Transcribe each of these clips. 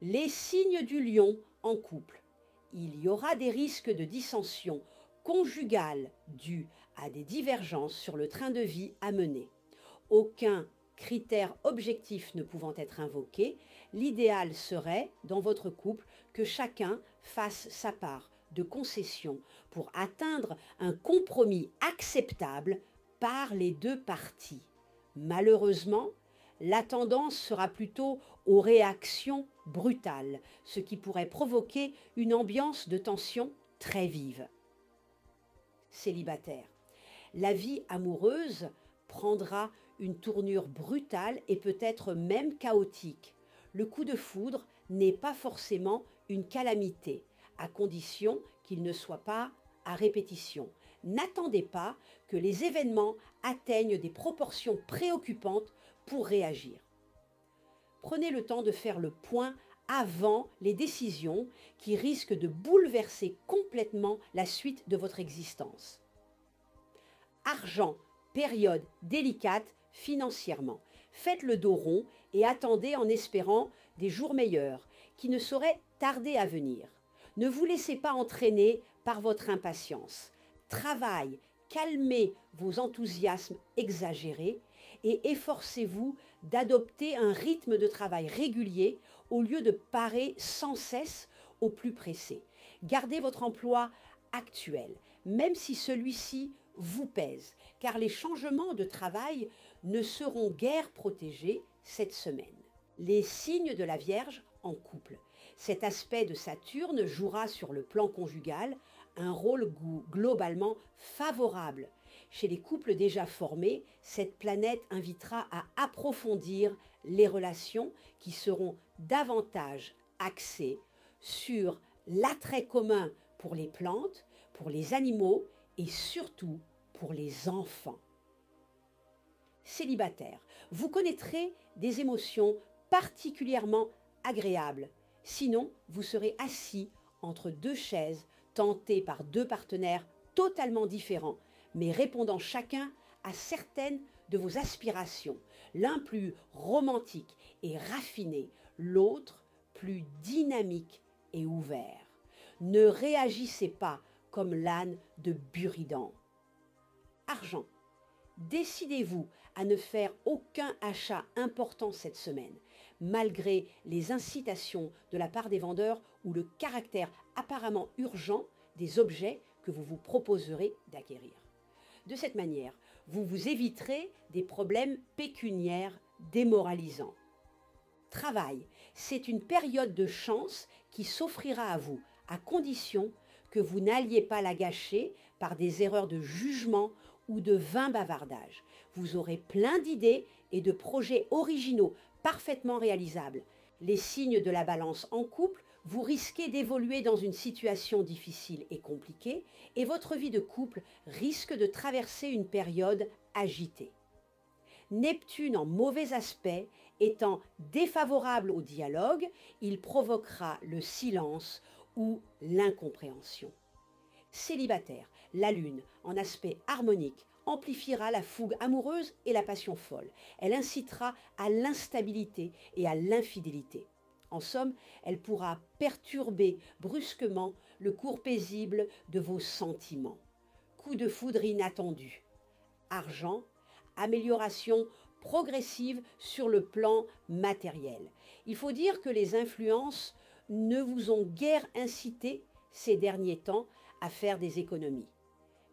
Les signes du lion en couple. Il y aura des risques de dissension conjugale dus à des divergences sur le train de vie à mener. Aucun critère objectif ne pouvant être invoqué, l'idéal serait, dans votre couple, que chacun fasse sa part de concession pour atteindre un compromis acceptable par les deux parties. Malheureusement, la tendance sera plutôt aux réactions brutales, ce qui pourrait provoquer une ambiance de tension très vive. Célibataire. La vie amoureuse prendra une tournure brutale et peut-être même chaotique. Le coup de foudre n'est pas forcément une calamité, à condition qu'il ne soit pas à répétition. N'attendez pas que les événements atteignent des proportions préoccupantes pour réagir. Prenez le temps de faire le point avant les décisions qui risquent de bouleverser complètement la suite de votre existence. Argent, période délicate financièrement. Faites le dos rond et attendez en espérant des jours meilleurs qui ne sauraient tarder à venir. Ne vous laissez pas entraîner par votre impatience. Travail, calmez vos enthousiasmes exagérés et efforcez-vous d'adopter un rythme de travail régulier au lieu de parer sans cesse au plus pressé. Gardez votre emploi actuel, même si celui-ci vous pèse, car les changements de travail ne seront guère protégés cette semaine. Les signes de la Vierge en couple. Cet aspect de Saturne jouera sur le plan conjugal un rôle globalement favorable. Chez les couples déjà formés, cette planète invitera à approfondir les relations qui seront davantage axées sur l'attrait commun pour les plantes, pour les animaux et surtout pour les enfants. Célibataire, vous connaîtrez des émotions particulièrement agréables. Sinon, vous serez assis entre deux chaises, tenté par deux partenaires totalement différents, mais répondant chacun à certaines de vos aspirations. L'un plus romantique et raffiné, l'autre plus dynamique et ouvert. Ne réagissez pas comme l'âne de Buridan. Argent. Décidez-vous à ne faire aucun achat important cette semaine, malgré les incitations de la part des vendeurs ou le caractère apparemment urgent des objets que vous vous proposerez d'acquérir. De cette manière, vous vous éviterez des problèmes pécuniaires démoralisants. Travail, c'est une période de chance qui s'offrira à vous, à condition que vous n'alliez pas la gâcher par des erreurs de jugement ou de vains bavardages. Vous aurez plein d'idées et de projets originaux parfaitement réalisables. Les signes de la Balance en couple, vous risquez d'évoluer dans une situation difficile et compliquée et votre vie de couple risque de traverser une période agitée. Neptune en mauvais aspect étant défavorable au dialogue, il provoquera le silence ou l'incompréhension. Célibataire, la Lune, en aspect harmonique, amplifiera la fougue amoureuse et la passion folle. Elle incitera à l'instabilité et à l'infidélité. En somme, elle pourra perturber brusquement le cours paisible de vos sentiments. Coup de foudre inattendu. Argent, amélioration progressive sur le plan matériel. Il faut dire que les influences ne vous ont guère incité ces derniers temps à faire des économies.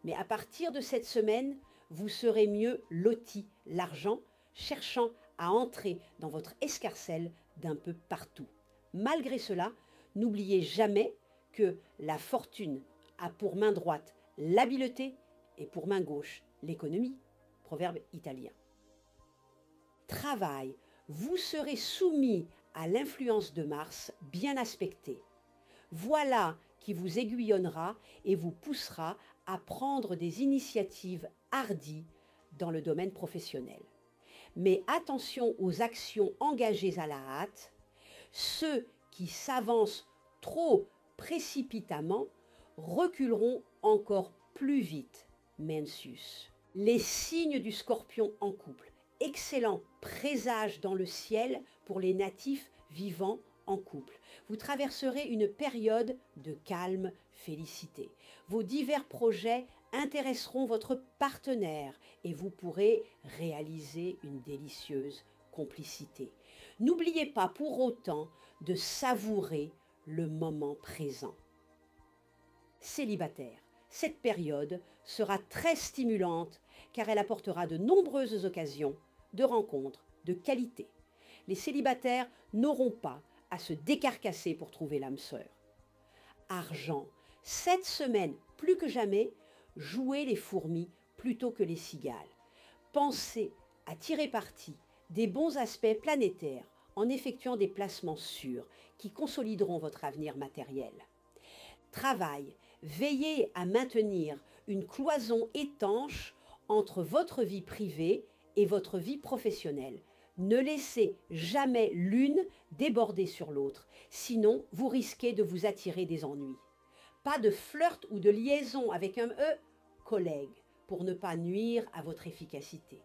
Mais à partir de cette semaine, vous serez mieux loti, l'argent cherchant à entrer dans votre escarcelle d'un peu partout. Malgré cela, n'oubliez jamais que la fortune a pour main droite l'habileté et pour main gauche l'économie. Proverbe italien. Travail, vous serez soumis à l'influence de Mars bien aspectée. Voilà qui vous aiguillonnera et vous poussera à prendre des initiatives hardies dans le domaine professionnel. Mais attention aux actions engagées à la hâte. Ceux qui s'avancent trop précipitamment reculeront encore plus vite. Mencius. Les signes du Scorpion en couple. Excellent présage dans le ciel pour les natifs vivant en couple. Vous traverserez une période de calme félicité. Vos divers projets intéresseront votre partenaire et vous pourrez réaliser une délicieuse complicité. N'oubliez pas pour autant de savourer le moment présent. Célibataire, cette période sera très stimulante car elle apportera de nombreuses occasions de rencontres de qualité. Les célibataires n'auront pas à se décarcasser pour trouver l'âme sœur. Argent, cette semaine, plus que jamais, jouez les fourmis plutôt que les cigales. Pensez à tirer parti des bons aspects planétaires en effectuant des placements sûrs qui consolideront votre avenir matériel. Travail, veillez à maintenir une cloison étanche entre votre vie privée et votre vie professionnelle. Ne laissez jamais l'une déborder sur l'autre, sinon vous risquez de vous attirer des ennuis. Pas de flirt ou de liaison avec un collègue pour ne pas nuire à votre efficacité.